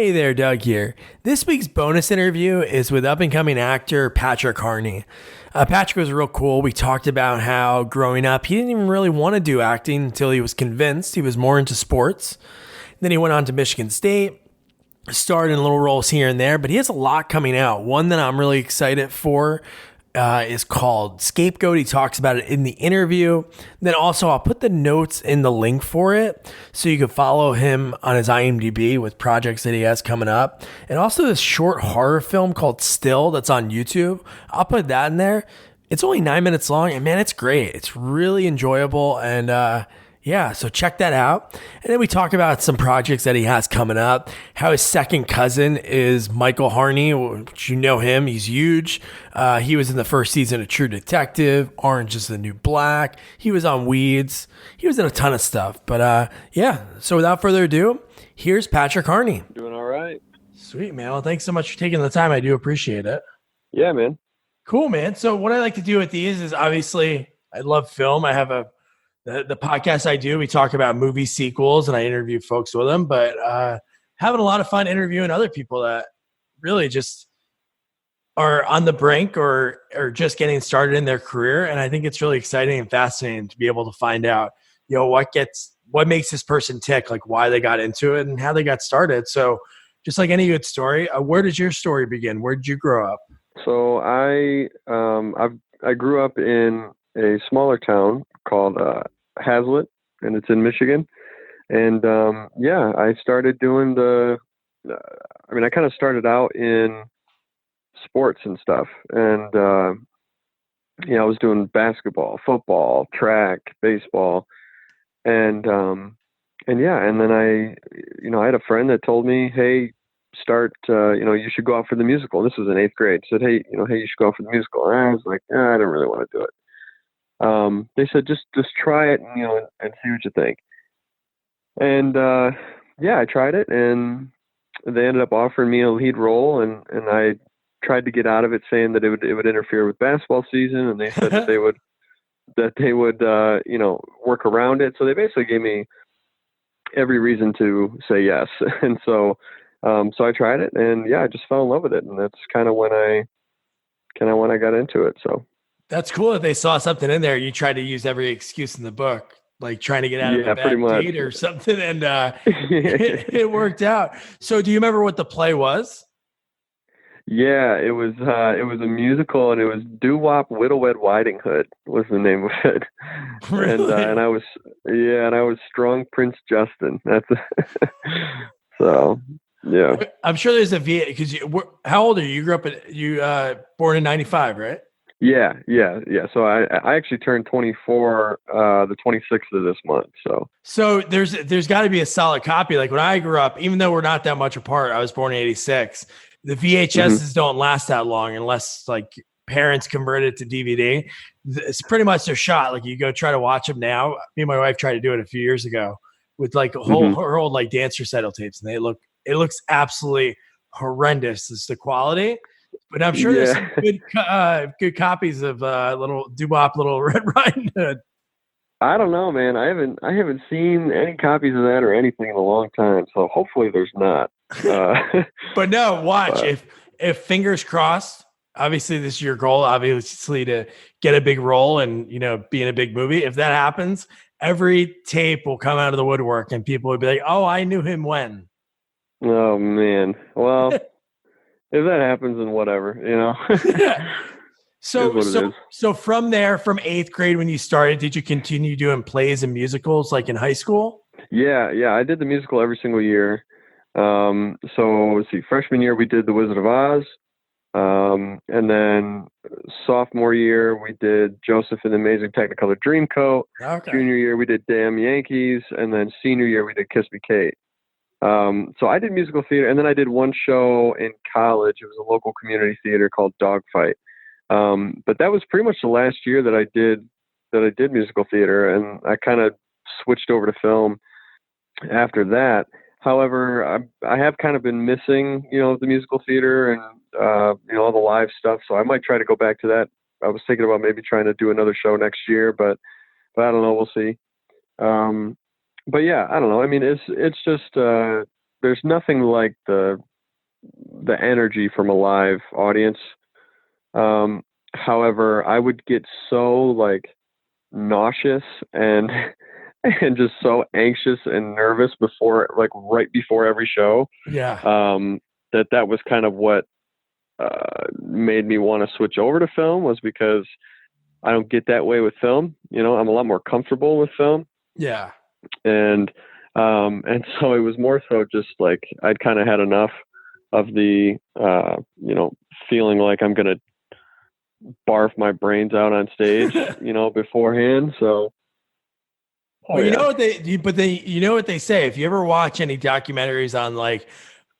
Hey there, Doug here. This week's bonus interview is with up-and-coming actor Patrick Harney. Patrick was real cool. We talked about how growing up, he didn't even really want to do acting until he was convinced he was more into sports. Then he went on to Michigan State, starred in little roles here and there, but he has a lot coming out. One that I'm really excited for is called Scapegoat. He talks about it in the interview. Then also, I'll put the notes in the link for it so you can follow him on his IMDb with projects that he has coming up. And also this short horror film called Still that's on YouTube. I'll put that in there. It's only 9 minutes long, and man, it's great. It's really enjoyable, and yeah, so check that out. And then we talk about some projects that he has coming up, how his second cousin is Michael Harney, which you know him. He's huge. He was in the first season of True Detective, Orange is the New Black. He was on Weeds. He was in a ton of stuff. But yeah, so without further ado, here's Patrick Harney. Doing all right. Sweet, man. Well, thanks so much for taking the time. I do appreciate it. Yeah, man. Cool, man. So what I like to do with these is obviously I love film. I have the podcast I do, we talk about movie sequels and I interview folks with them, but having a lot of fun interviewing other people that really just are on the brink or just getting started in their career. And I think it's really exciting and fascinating to be able to find out, what makes this person tick, like why they got into it and how they got started. So just like any good story, where does your story begin? Where did you grow up? So I grew up in a smaller town called Hazlet, and it's in Michigan. And I started doing I kind of started out in sports and stuff. And I was doing basketball, football, track, baseball, and then I had a friend that told me, hey, start, you should go out for the musical. This was in 8th grade. Said, hey, you should go out for the musical. And I was like, I don't really want to do it. They said, just try it and see what you think. And, I tried it, and they ended up offering me a lead role, and I tried to get out of it saying that it would interfere with basketball season. And they said that they would work around it. So they basically gave me every reason to say yes. And so I tried it, and I just fell in love with it. And that's kind of when I got into it. So. That's cool that they saw something in there. You tried to use every excuse in the book, like trying to get out of a bad date or something, and it worked out. So do you remember what the play was? Yeah, it was a musical, and it was Doo-Wop Whittlewed Whiting Hood was the name of it. Really? And I was Strong Prince Justin. That's so. Yeah. I'm sure there's a VA because how old are you? You grew up born in 95, right? Yeah. So I actually turned 24 the 26th of this month. So there's got to be a solid copy. Like when I grew up, even though we're not that much apart, I was born in 86. The VHSs don't last that long unless like parents convert it to DVD. It's pretty much their shot. Like you go try to watch them now. Me and my wife tried to do it a few years ago with like her old like dance recital tapes, and it looks absolutely horrendous. It's the quality. But I'm sure there's some good copies of little Doo-Wop, Little Red Riding Hood. I don't know, man. I haven't seen any copies of that or anything in a long time. So hopefully there's not. But no, watch. If fingers crossed, obviously this is your goal, obviously to get a big role and be in a big movie. If that happens, every tape will come out of the woodwork, and people will be like, "Oh, I knew him when." Oh man. Well. If that happens, then whatever, So from there, from 8th grade when you started, did you continue doing plays and musicals like in high school? Yeah. I did the musical every single year. So let's see, freshman year we did The Wizard of Oz. And then sophomore year we did Joseph and the Amazing Technicolor Dreamcoat. Okay. Junior year we did Damn Yankees, and then senior year we did Kiss Me Kate. So I did musical theater, and then I did one show in college. It was a local community theater called Dogfight. But that was pretty much the last year that I did musical theater, and I kind of switched over to film after that. However, I have kind of been missing, the musical theater and, all the live stuff. So I might try to go back to that. I was thinking about maybe trying to do another show next year, but I don't know. We'll see. But yeah, I don't know. I mean, it's just, there's nothing like the energy from a live audience. However, I would get so like nauseous and and just so anxious and nervous before, like right before every show. Yeah. That was kind of what made me want to switch over to film, was because I don't get that way with film. You know, I'm a lot more comfortable with film. Yeah. And so it was more so just like I'd kind of had enough of the you know, feeling like I'm gonna barf my brains out on stage, you know, beforehand. So Well, you know what you know what they say. If you ever watch any documentaries on like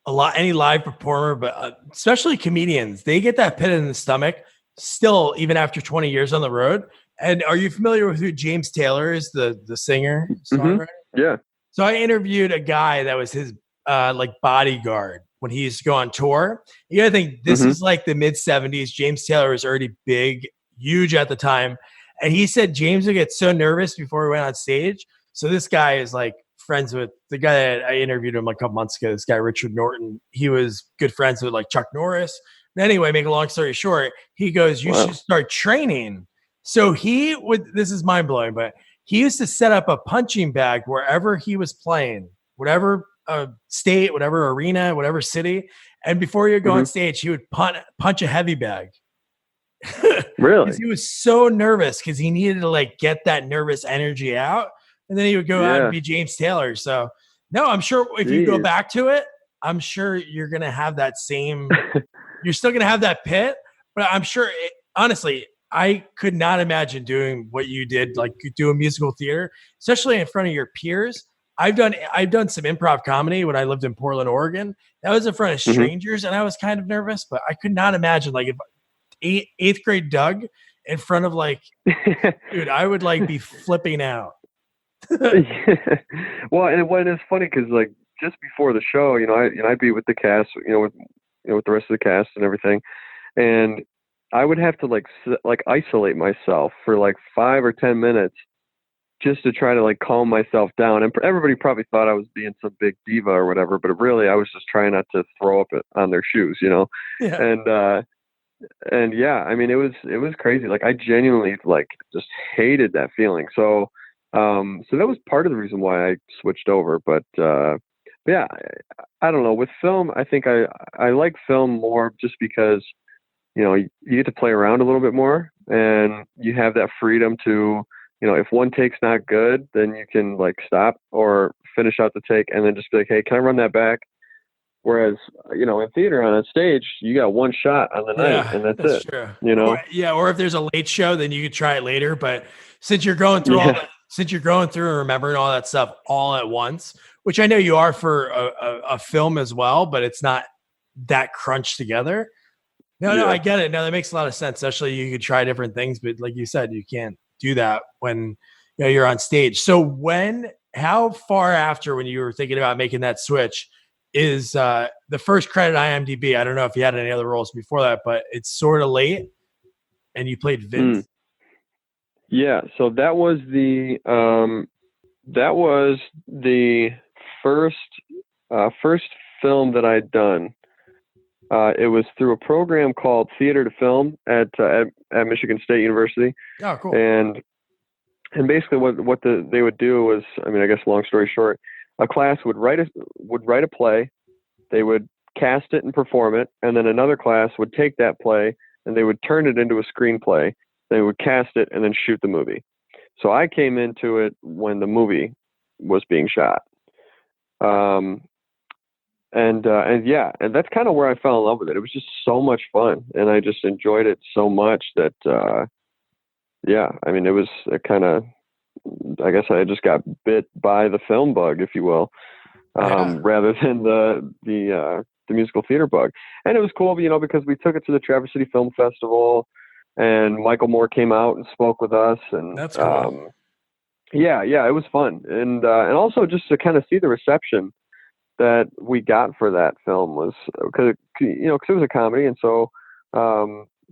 any live performer, but especially comedians, they get that pit in the stomach still, even after 20 years on the road. And are you familiar with who James Taylor is, the singer, songwriter? Yeah. So I interviewed a guy that was his like bodyguard when he used to go on tour. You gotta think this is like the mid 70s. James Taylor was already big, huge at the time. And he said James would get so nervous before he went on stage. So this guy is like friends with the guy that I interviewed him like a couple months ago, this guy, Richard Norton. He was good friends with like Chuck Norris. But anyway, make a long story short, he goes, you should start training. So he would, this is mind blowing, but he used to set up a punching bag wherever he was playing, whatever state, whatever arena, whatever city. And before you go on stage, he would punch a heavy bag. Really? Because he was so nervous because he needed to like get that nervous energy out. And then he would go out and be James Taylor. So no, I'm sure if you go back to it, I'm sure you're going to have that same, you're still going to have that pit, but I'm sure honestly, I could not imagine doing what you did, like doing musical theater, especially in front of your peers. I've done some improv comedy when I lived in Portland, Oregon. That was in front of strangers, and I was kind of nervous, but I could not imagine like if eighth grade Doug in front of like, dude, I would like be flipping out. Well, and it's funny because like just before the show, you know, I'd be with the cast, with the rest of the cast and everything, and I would have to like isolate myself for like 5 or 10 minutes just to try to like calm myself down. And everybody probably thought I was being some big diva or whatever, but really I was just trying not to throw up on their shoes, you know? Yeah. And yeah, I mean, it was crazy. Like I genuinely like just hated that feeling. So that was part of the reason why I switched over. But yeah, I don't know. With film, I think I like film more just because, you know, you get to play around a little bit more and you have that freedom to, you know, if one take's not good, then you can like stop or finish out the take and then just be like, hey, can I run that back? Whereas, you know, in theater on a stage, you got one shot on the night and that's it. True. You know? Or if there's a late show, then you could try it later. But since you're going through since you're going through and remembering all that stuff all at once, which I know you are for a film as well, but it's not that crunched together. No, I get it. No, that makes a lot of sense. Especially you could try different things, but like you said, you can't do that when you're on stage. So how far after when you were thinking about making that switch is the first credit IMDb? I don't know if you had any other roles before that, but it's sort of late, and you played Vince. Yeah, so that was the first film that I'd done. It was through a program called Theater to Film at Michigan State University. Oh, cool. And basically what they would do was, I mean, I guess long story short, a class would write a play, they would cast it and perform it, and then another class would take that play and they would turn it into a screenplay. They would cast it and then shoot the movie. So I came into it when the movie was being shot. And that's kind of where I fell in love with it. It was just so much fun, and I just enjoyed it so much that, I mean, it was kind of, I guess I just got bit by the film bug, if you will, rather than the musical theater bug. And it was cool, you know, because we took it to the Traverse City Film Festival, and Michael Moore came out and spoke with us, and that's cool. It was fun, and also just to kind of see the reception that we got for that film was because it was a comedy, and so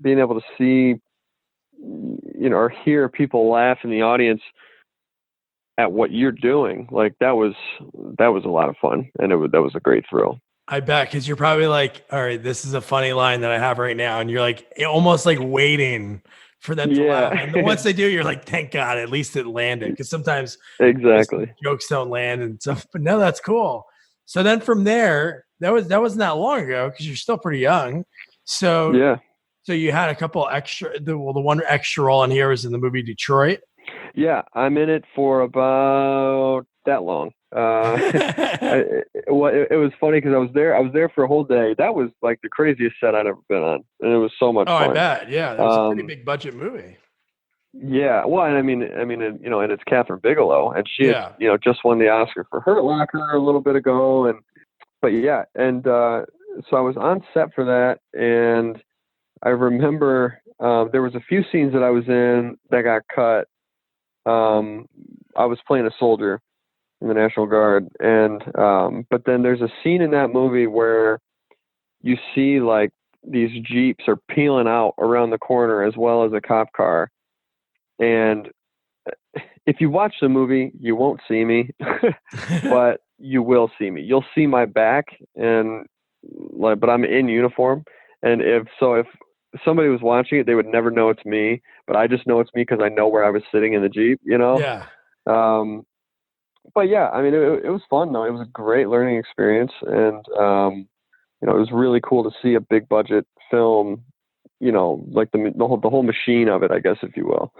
being able to see, you know, or hear people laugh in the audience at what you're doing, like that was a lot of fun, and that was a great thrill. I bet, because you're probably like, all right, this is a funny line that I have right now. And you're like almost like waiting for them to laugh. And then Yeah, once they do, you're like, thank God, at least it landed. Because sometimes just exactly. jokes don't land and stuff. But no, that's cool. So then from there, that wasn't that long ago because you're still pretty young. So Yeah, so you had a couple extra the one extra role in here was in the movie Detroit. yeah. I'm in it for about that long. It was funny because I was there. I was there for a whole day. That was like the craziest set I'd ever been on, and it was so much Oh, I fun. bet. Yeah, that was a pretty big budget movie. Yeah, well, and and it's Catherine Bigelow, and she had, Yeah. just won the Oscar for Hurt Locker a little bit ago, and but yeah, and so I was on set for that, and I remember there was a few scenes that I was in that got cut. I was playing a soldier in the National Guard, and but then there's a scene in that movie where you see like these Jeeps are peeling out around the corner as well as a cop car, and if you watch the movie, you won't see me, but you will see me. You'll see my back, and like, but I'm in uniform, and if somebody was watching it, they would never know it's me, but I just know it's me because I know where I was sitting in the Jeep, Yeah. Um, but yeah, I mean, it was fun though. It was a great learning experience, and it was really cool to see a big budget film, like the whole machine of it, I guess, if you will.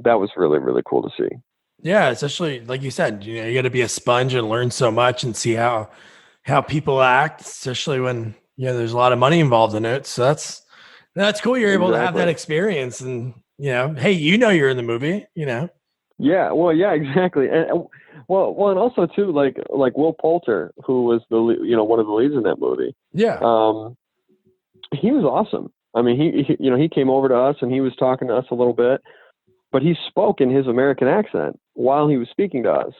That was really, really cool to see. Yeah, especially like you said, you got to be a sponge and learn so much and see how people act, especially when there's a lot of money involved in it. So that's cool. You're able to have that Exactly. experience, and hey, you're in the movie. Yeah, well, yeah, exactly, and well, and also too, like Will Poulter, who was one of the leads in that movie. Yeah. He was awesome. I mean, he came over to us and he was talking to us a little bit, but he spoke in his American accent while he was speaking to us.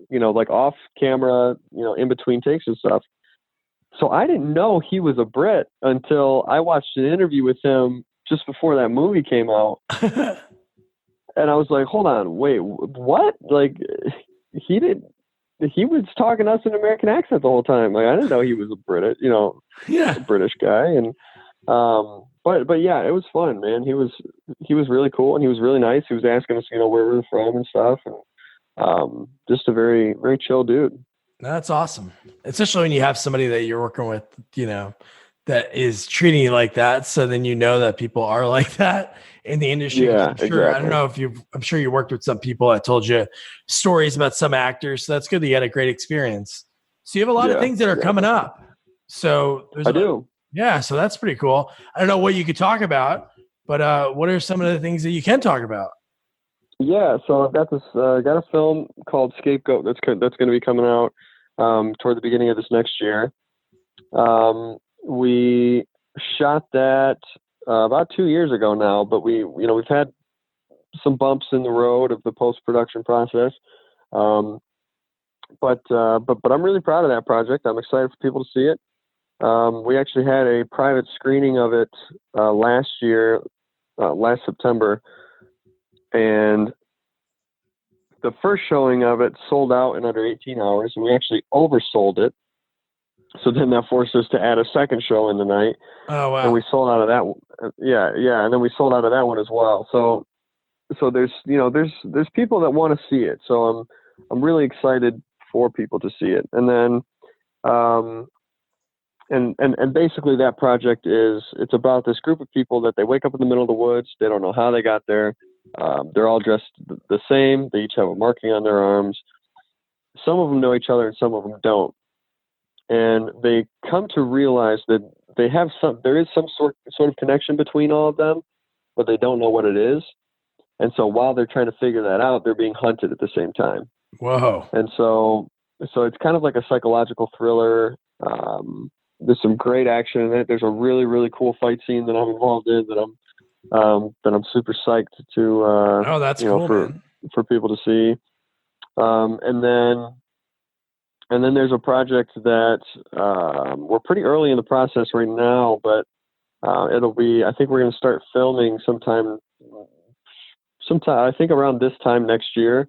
Like off camera, in between takes and stuff. So I didn't know he was a Brit until I watched an interview with him just before that movie came out. And I was like, hold on, wait, what? Like, he was talking to us in American accent the whole time. Like, I didn't know he was a Yeah. a British guy. And, but yeah, it was fun, man. He was really cool, and he was really nice. He was asking us, where we were from and stuff. And, just a very, very chill dude. That's awesome. Especially when you have somebody that you're working with, that is treating you like that. So then that people are like that in the industry. Yeah, I'm sure. exactly. I don't know if I'm sure you worked with some people that told you stories about some actors. So that's good that you had a great experience. So you have a lot of things that are coming up. So I do. Yeah. So that's pretty cool. I don't know what you could talk about, but what are some of the things that you can talk about? Yeah, so I've got this got a film called Scapegoat that's going to be coming out toward the beginning of this next year. We shot that about 2 years ago now, but we've had some bumps in the road of the post-production process. But I'm really proud of that project. I'm excited for people to see it. We actually had a private screening of it last September, and the first showing of it sold out in under 18 hours, and we actually oversold it. So then that forced us to add a second show in the night. Oh, wow. And we sold out of that. Yeah. And then we sold out of that one as well. So there's people that want to see it. So I'm really excited for people to see it. And then, and basically that project it's about this group of people that they wake up in the middle of the woods. They don't know how they got there. They're all dressed the same. They each have a marking on their arms. Some of them know each other and some of them don't. And they come to realize that there is some sort of connection between all of them, but they don't know what it is. And so while they're trying to figure that out, they're being hunted at the same time. Whoa. And so it's kind of like a psychological thriller. There's some great action in it. There's a really, really cool fight scene that I'm involved in that I'm super psyched to, Oh, that's cool, man. for people to see. And then there's a project that we're pretty early in the process right now, but I think we're going to start filming sometime, I think around this time next year.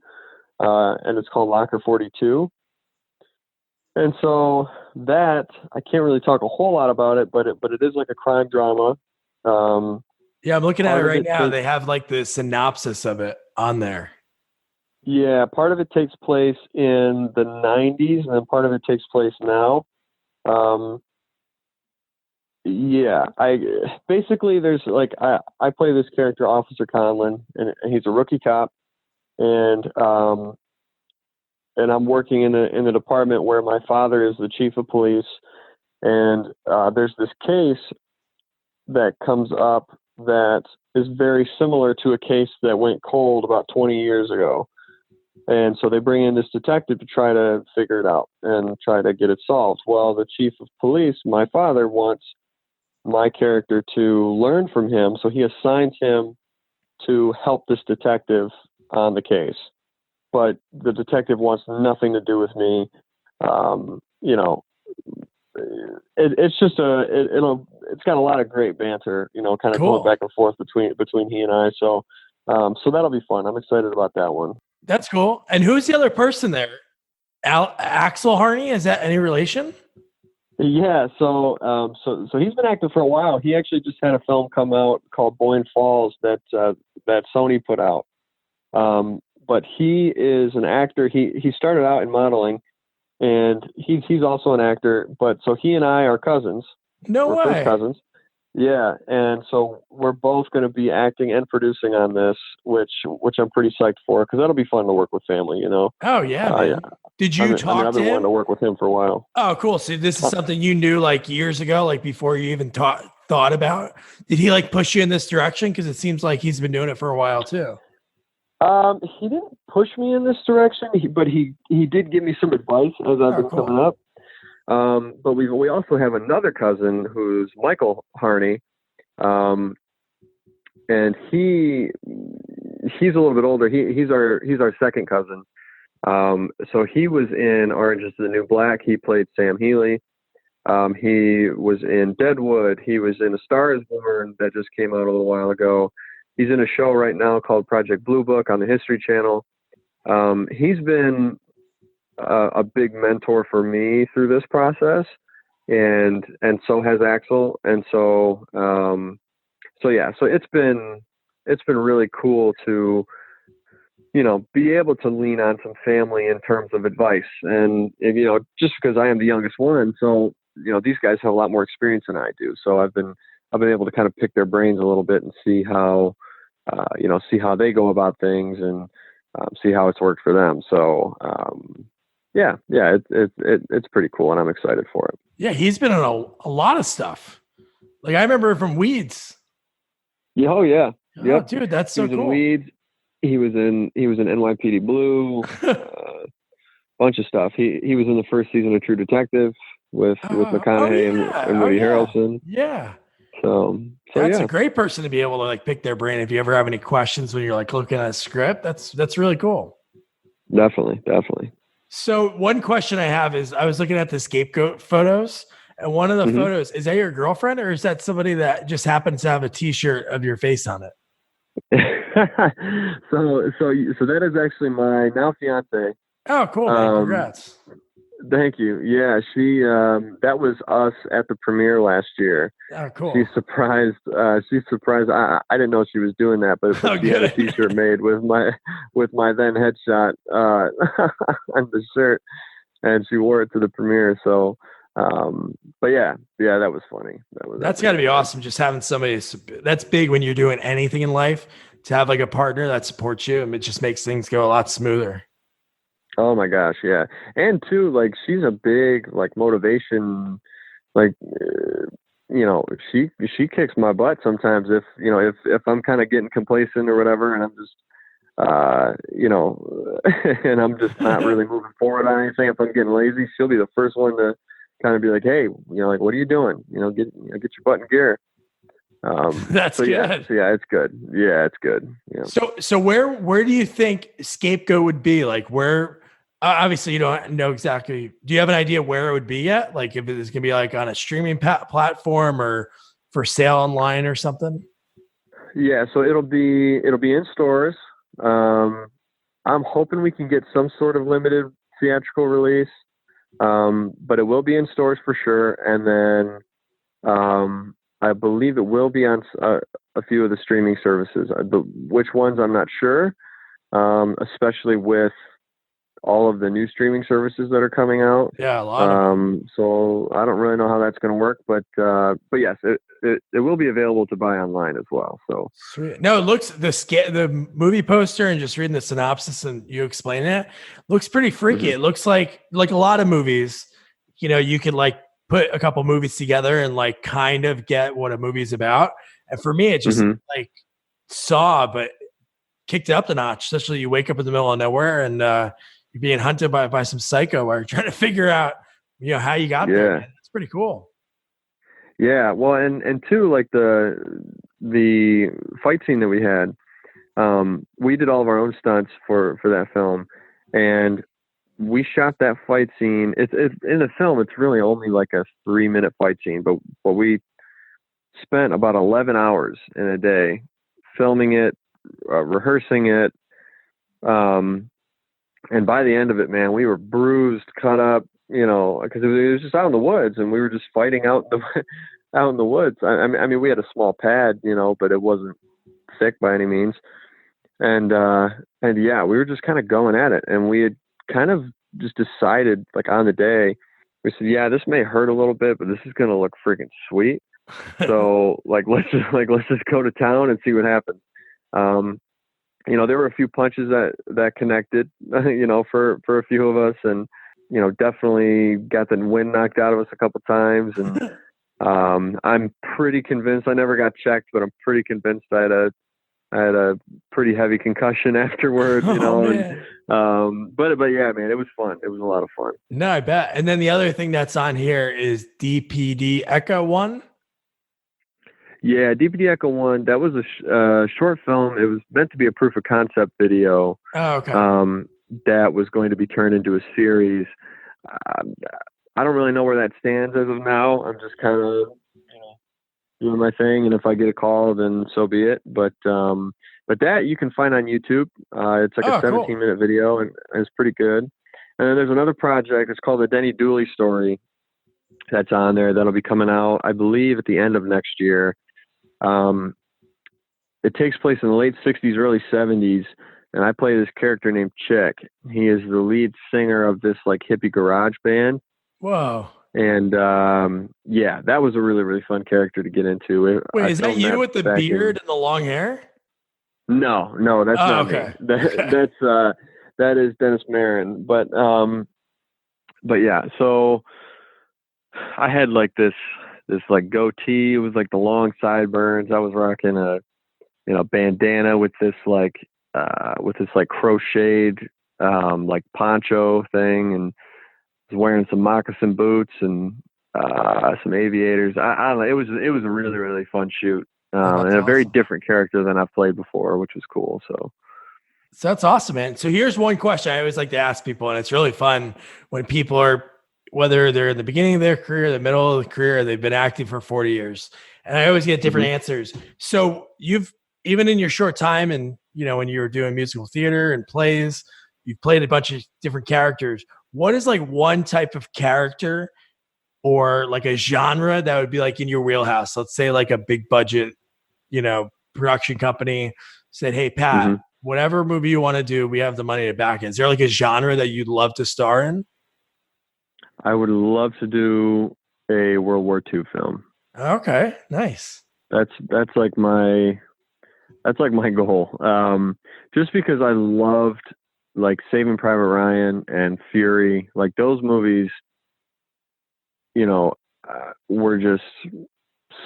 and it's called Locker 42. And so that, I can't really talk a whole lot about it, but it is like a crime drama. Yeah, I'm looking at it Part of right it now. takes, They have like the synopsis of it on there. yeah, part of it takes place in the 90s, and then part of it takes place now. Um, yeah, I basically there's like I play this character, Officer Conlon, and he's a rookie cop, and I'm working in the department where my father is the chief of police, and there's this case that comes up that is very similar to a case that went cold about 20 years ago. And so they bring in this detective to try to figure it out and try to get it solved. Well, the chief of police, my father, wants my character to learn from him. So he assigns him to help this detective on the case. But the detective wants nothing to do with me. You know, it's just it's got a lot of great banter, you know, kind of going Cool. back and forth between he and I. So, so that'll be fun. I'm excited about that one. That's cool. And who's the other person there? Axel Harney? Is that any relation? Yeah. So, so he's been acting for a while. He actually just had a film come out called Boyne Falls that Sony put out. But he is an actor. He started out in modeling, and he's also an actor. But so he and I are cousins. No We're first way. cousins. Yeah, and so we're both going to be acting and producing on this, which I'm pretty psyched for, because that'll be fun to work with family, you know. Oh yeah, man. Yeah. Did you talk I've to been wanting him? to work with him for a while. Oh, cool. So this is something you knew like years ago, like before you even thought about. Did he like push you in this direction? Because it seems like he's been doing it for a while too. He didn't push me in this direction, but he did give me some advice as I've been Cool. coming up. But we also have another cousin who's Michael Harney, and he's a little bit older. He's our second cousin. So he was in Orange is the New Black. He played Sam Healy. He was in Deadwood. He was in A Star is Born that just came out a little while ago. He's in a show right now called Project Blue Book on the History Channel. He's been a big mentor for me through this process, and so has Axel. And so yeah, so it's been really cool to, you know, be able to lean on some family in terms of advice, and you know, just because I am the youngest one, so you know, these guys have a lot more experience than I do. So I've been able to kind of pick their brains a little bit and see how they go about things, and see how it's worked for them. So yeah, it's pretty cool, and I'm excited for it. Yeah, he's been on a lot of stuff. Like I remember from Weeds. Yeah, oh yeah, Oh, yep. dude, that's so He was cool. in Weeds. He was in NYPD Blue. Bunch of stuff. He was in the first season of True Detective with McConaughey and Woody Harrelson. Yeah. So That's yeah, a great person to be able to like pick their brain. If you ever have any questions when you're like looking at a script, that's really cool. definitely. So one question I have is I was looking at the Scapegoat photos, and one of the photos, is that your girlfriend or is that somebody that just happens to have a t-shirt of your face on it? So that is actually my now fiance. Oh, cool, man. Congrats. Thank you. Yeah, she that was us at the premiere last year. Oh, cool. She's surprised. I didn't know she was doing that, but she had a t-shirt made with my then headshot on the shirt, and she wore it to the premiere. So, but yeah, that was funny. That's got to be awesome. Just having somebody that's big when you're doing anything in life, to have like a partner that supports you, and it just makes things go a lot smoother. Oh my gosh, yeah. And too, like, she's a big like motivation. Like, you know, she kicks my butt sometimes if I'm kind of getting complacent or whatever, and I'm just you know, and I'm just not really moving forward on anything. If I'm getting lazy, she'll be the first one to kind of be like, "Hey, you know, like, what are you doing? You know, get your butt in gear." That's so good. Yeah, it's good. Yeah, it's good. Yeah. So where do you think Scapegoat would be? Like where? Obviously, you don't know exactly. Do you have an idea where it would be yet? Like if it's gonna be like on a streaming platform or for sale online or something? Yeah, so it'll be in stores. I'm hoping we can get some sort of limited theatrical release, but it will be in stores for sure. And then I believe it will be on a few of the streaming services. Which ones, I'm not sure, especially with all of the new streaming services that are coming out. Yeah, a lot of them. So I don't really know how that's going to work, but yes, it will be available to buy online as well. So Sweet. No, it looks the movie poster and just reading the synopsis and you explaining it looks pretty freaky. mhm. It looks like a lot of movies, you could like put a couple movies together and like kind of get what a movie's about. And for me, it just Mhm. like Saw, but kicked it up the notch. Especially you wake up in the middle of nowhere and you're being hunted by some psycho while you're trying to figure out how you got there, Yeah. man. That's pretty cool. Yeah. Well, and two, like the fight scene that we had, we did all of our own stunts for that film, and we shot that fight scene. It's in the film. It's really only like a 3-minute fight scene, but we spent about 11 hours in a day filming it, rehearsing it, and by the end of it, man, we were bruised, cut up, because it was just out in the woods, and we were just fighting out out in the woods. I mean, we had a small pad, but it wasn't thick by any means, and yeah, we were just kind of going at it, and we had kind of just decided, like on the day, we said, yeah, this may hurt a little bit, but this is gonna look freaking sweet. So let's just go to town and see what happens. Um, there were a few punches that connected, for a few of us, and definitely got the wind knocked out of us a couple times. And I'm pretty convinced, I never got checked, but I'm pretty convinced I had a pretty heavy concussion afterward, Oh and man. but yeah, man, it was fun. It was a lot of fun. No, I bet. And then the other thing that's on here is DPD Echo One. Yeah, DPD Echo One. That was a short film. It was meant to be a proof of concept video. Oh, okay. That was going to be turned into a series. Um, I don't really know where that stands as of now. I'm just kind of doing my thing, and if I get a call, then so be it. But that you can find on YouTube. It's like a Oh, cool. 17-minute video, and it's pretty good. And then there's another project. It's called the Denny Dooley Story. That's on there. That'll be coming out, I believe, at the end of next year. It takes place in the late 60s, early 70s, and I play this character named Chick. He is the lead singer of this like hippie garage band. Whoa. And yeah, that was a really, really fun character to get into. Wait, I is that filmed you with the back beard and the long hair? No, that's Oh, not me. okay. Okay. That is Dennis Marin. But yeah, so I had like this like goatee. It was like the long sideburns. I was rocking a bandana with this like crocheted like poncho thing, and was wearing some moccasin boots and some aviators. I don't know. It was a really, really fun shoot, Oh, that's and a very awesome. different character than I've played before, which was cool. So that's awesome, man. So here's one question I always like to ask people, and it's really fun when people are, whether they're in the beginning of their career, the middle of the career, or they've been acting for 40 years. And I always get different Mhm. answers. So you've, even in your short time and, when you were doing musical theater and plays, you've played a bunch of different characters. What is like one type of character or like a genre that would be like in your wheelhouse? Let's say like a big budget, production company said, "Hey, Pat, Mhm. whatever movie you want to do, we have the money to back it." Is there like a genre that you'd love to star in? I would love to do a World War II film. Okay, nice. That's like my goal. Just because I loved like Saving Private Ryan and Fury, like those movies, were just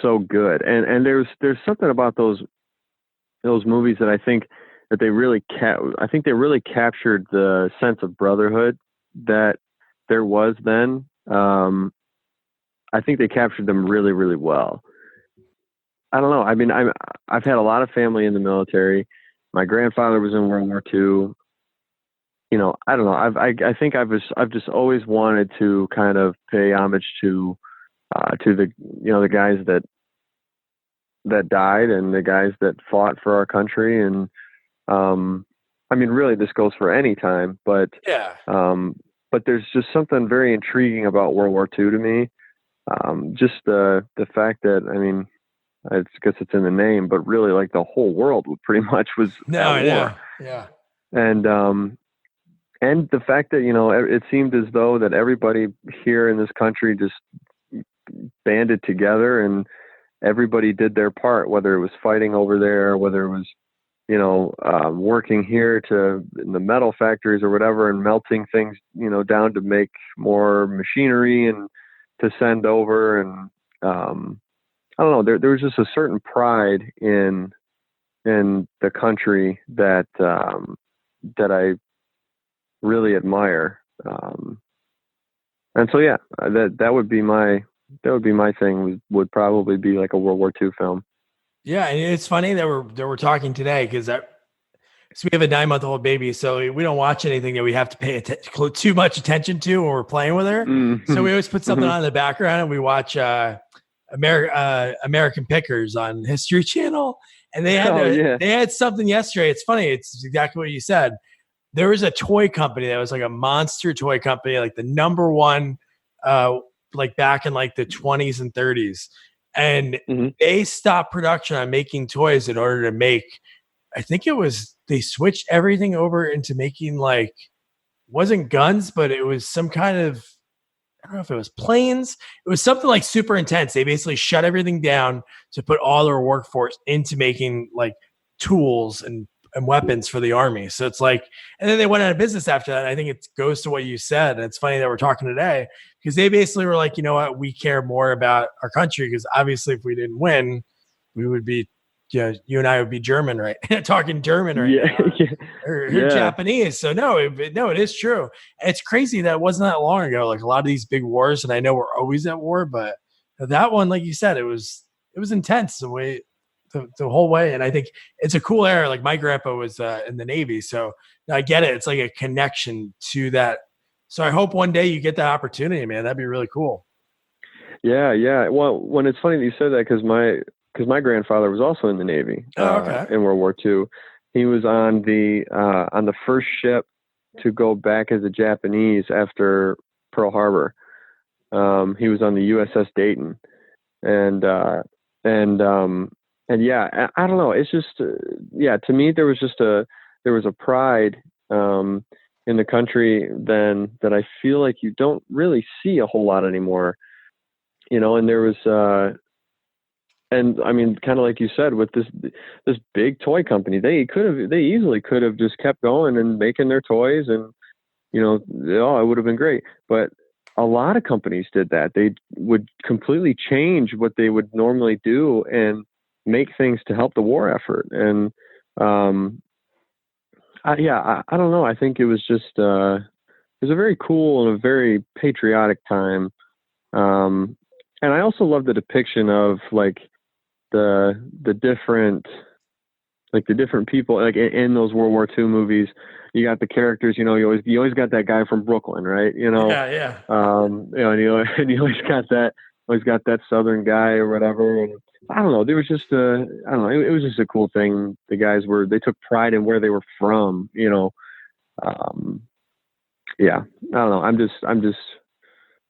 so good. And there's something about those movies that I think that they really I think they really captured the sense of brotherhood that there was then. I think they captured them really, really well. I don't know. I mean, I've had a lot of family in the military. My grandfather was in World War II. I don't know. I think I've just always wanted to kind of pay homage to the the guys that died and the guys that fought for our country, and I mean, really, this goes for any time, Yeah. um, but there's just something very intriguing about World War II to me. Just the fact that, I mean, I guess it's in the name, but really, like, the whole world pretty much was No, at I war, know. Yeah. and and the fact that, you know, it seemed as though that everybody here in this country just banded together and everybody did their part, whether it was fighting over there, whether it was, you know, working here to in the metal factories or whatever, and melting things, you know, down to make more machinery and to send over. And I don't know, there was just a certain pride in the country that that I really admire. And so, yeah, that would be my thing, would probably be like a World War II film. Yeah, and it's funny that we're talking today because so we have a 9-month-old baby, so we don't watch anything that we have to pay too much attention to when we're playing with her. So Mm-hmm. we always put something Mm-hmm. on in the background, and we watch American Pickers on History Channel, and Oh yeah. they had something yesterday. It's funny. It's exactly what you said. There was a toy company that was like a monster toy company, like the number one, uh, like back in like the 20s and 30s, and Mm-hmm. they stopped production on making toys in order to make. I think it was they switched everything over into making like wasn't guns, but it was some kind of I don't know if it was planes. It was something like super intense. They basically shut everything down to put all their workforce into making like tools and weapons for the army. So it's like, and then they went out of business after that. I think it goes to what you said. And it's funny that we're talking today because they basically were like, you know what, we care more about our country because obviously if we didn't win, we would be, yeah, you and I would be German, right? Talking German right Yeah. now or Yeah. Japanese. So no, it is true. And it's crazy that it wasn't that long ago. Like a lot of these big wars, and I know we're always at war, but that one, like you said, it was intense the way the whole way. And I think it's a cool era. Like my grandpa was in the Navy, so I get it. It's like a connection to that. So I hope one day you get that opportunity, man. That'd be really cool. Yeah. Yeah. Well, when it's funny that you said that, because my grandfather was also in the Navy Oh, okay. in World War II. He was on the first ship to go back as a Japanese after Pearl Harbor. He was on the USS Dayton, and and um, and yeah, I don't know. It's just yeah. To me, there was a pride in the country then that I feel like you don't really see a whole lot anymore. You know, and there was and I mean, kind of like you said, with this big toy company, they easily could have just kept going and making their toys, and you know, oh, it would have been great. But a lot of companies did that. They would completely change what they would normally do and make things to help the war effort. And um, I don't know. I think it was just it was a very cool and a very patriotic time. Um, and I also love the depiction of like the different the different people like in those World War II movies. You got the characters, you know, you always got that guy from Brooklyn, right? Yeah, yeah. You know, and and you always got that Southern guy or whatever. And I don't know, there was just I don't know, it was just a cool thing. The guys they took pride in where they were from, you know. Um, yeah, I don't know. I'm just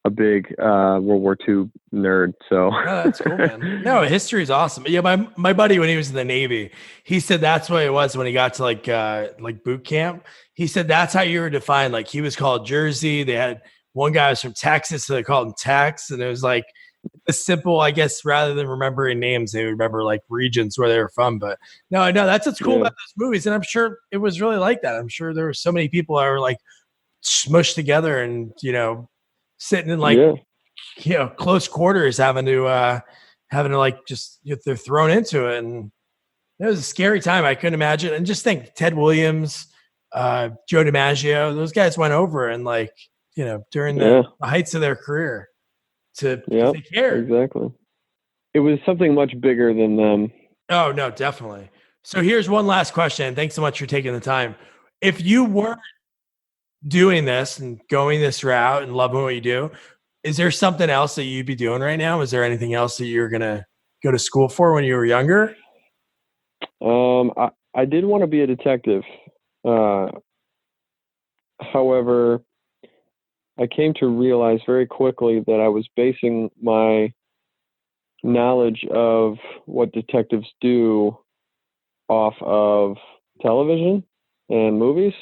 a big World War II nerd, so. No, that's cool, man. No, history is awesome. Yeah, my buddy when he was in the Navy, he said that's what it was when he got to like boot camp. He said that's how you were defined. Like he was called Jersey. They had one guy was from Texas, so they called him Tex, and it was like a simple, I guess, rather than remembering names, they would remember like regions where they were from. But no, that's what's cool Yeah. about those movies, and I'm sure it was really like that. I'm sure there were so many people that were like smushed together and sitting in like Yeah. close quarters having to like just they're thrown into it, and it was a scary time. I couldn't imagine. And just think Ted Williams, Joe DiMaggio, those guys went over and like during Yeah. the heights of their career because Yeah. they cared. Exactly. It was something much bigger than them. Oh no, definitely. So here's one last question. Thanks so much for taking the time. If you weren't doing this and going this route and loving what you do, is there something else that you'd be doing right now? Is there anything else that you're gonna go to school for when you were younger? I did want to be a detective. However, I came to realize very quickly that I was basing my knowledge of what detectives do off of television and movies.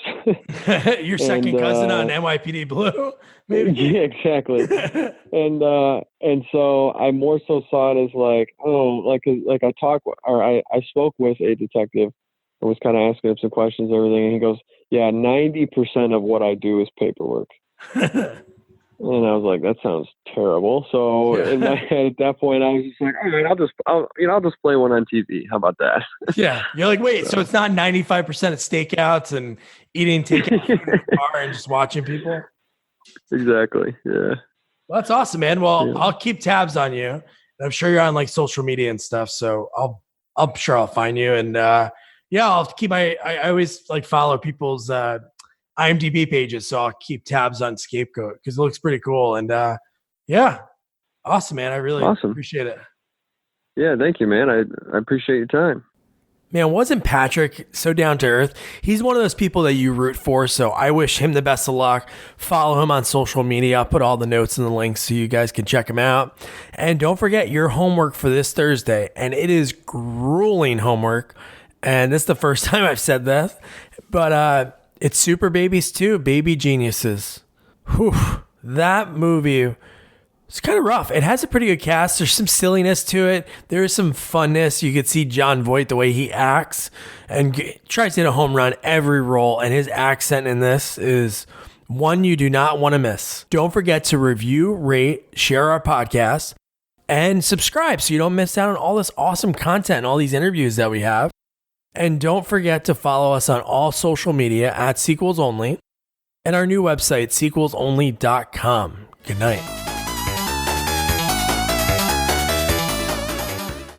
Your second cousin on NYPD Blue, maybe? Yeah, exactly. And so I more so saw it as like, I spoke with a detective and was kind of asking him some questions and everything. And he goes, yeah, 90% of what I do is paperwork. And I was like, that sounds terrible. So in my head at that point, I was just like, all right, I'll just play one on TV. How about that? Yeah. You're like, wait, so it's not 95% of stakeouts and eating takeout food in the car and just watching people? Exactly. Yeah. Well, that's awesome, man. Well, I'll keep tabs on you. I'm sure you're on like social media and stuff. So I'm sure I'll find you. And I'll keep I always like follow people's IMDb pages. So I'll keep tabs on Scapegoat because it looks pretty cool. And awesome, man. I really appreciate it. Yeah, thank you, man. I appreciate your time. Man, wasn't Patrick so down to earth? He's one of those people that you root for, so I wish him the best of luck. Follow him on social media. I'll put all the notes and the links so you guys can check him out. And don't forget your homework for this Thursday, and it is grueling homework. And this is the first time I've said that, but it's Super Babies 2, Baby Geniuses. Whew, that movie... It's kind of rough. It has a pretty good cast. There's some silliness to it. There is some funness. You could see Jon Voight, the way he acts and tries to hit a home run every role. And his accent in this is one you do not want to miss. Don't forget to review, rate, share our podcast, and subscribe so you don't miss out on all this awesome content and all these interviews that we have. And don't forget to follow us on all social media at Sequels Only and our new website, sequelsonly.com. Good night.